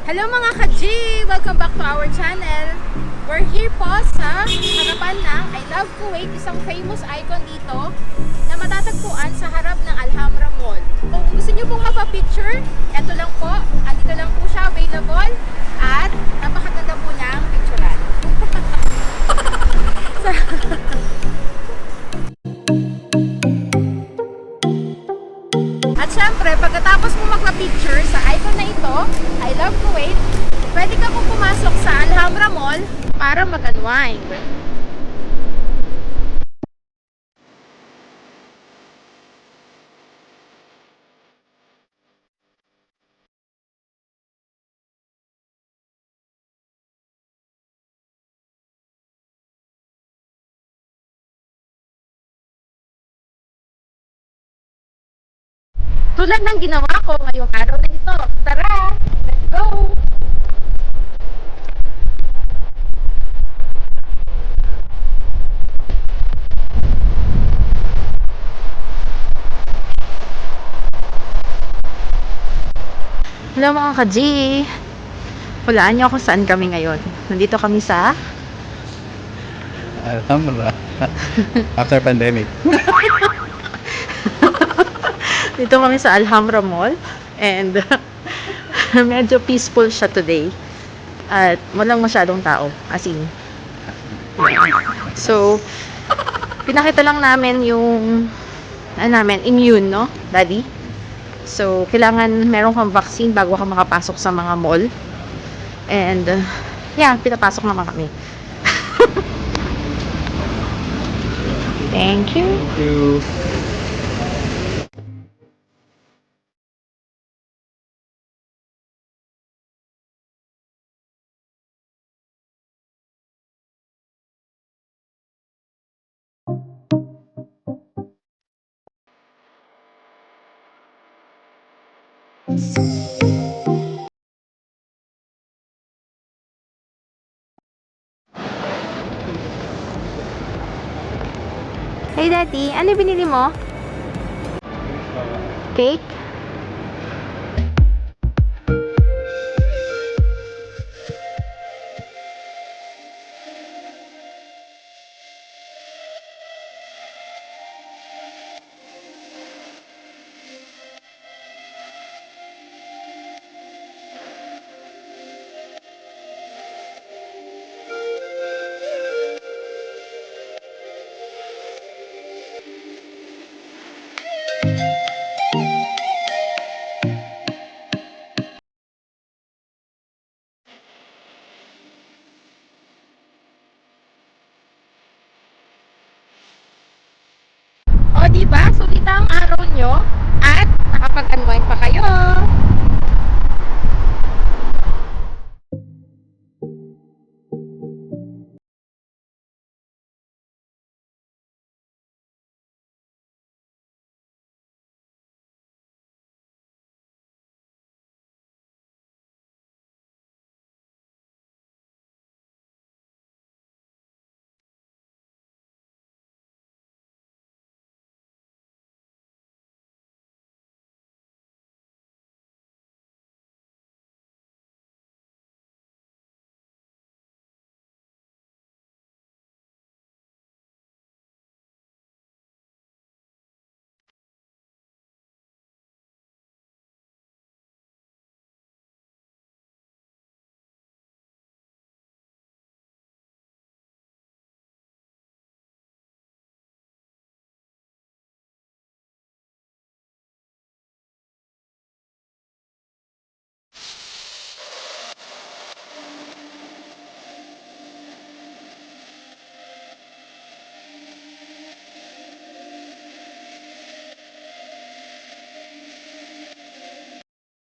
Hello mga ka-G! Welcome back to our channel. We're here po sa harapan ng I Love Kuwait, isang famous icon dito na matatagpuan sa harap ng Alhambra Mall. Kung gusto nyo pong mapapicture, eto lang po, andito lang po siya available at napakaganda po niyang picturean. At syempre, pagkatapos mo magpa-picture sa icon na ito, I Love Kuwait, pwede ka po pumasok sa Alhambra Mall para mag-unwind. Tulad ng ginawa ko ngayong araw na ito. Tara! Let's go! Hello mga ka-G! Hulaan niyo kung saan kami ngayon. Nandito kami sa Alhambra. After pandemic. Dito kami sa Alhambra Mall and medyo peaceful siya today at walang masyadong tao as in. So pinakita lang namin yung immune, no, daddy? So kailangan meron kang vaccine bago ka makapasok sa mga mall and yeah, pinapasok naman kami. Thank you. Thank you. Hey daddy, ano binili mo? Cake? O, diba? Sulit ang araw nyo at nakapag-unwind pa kayo.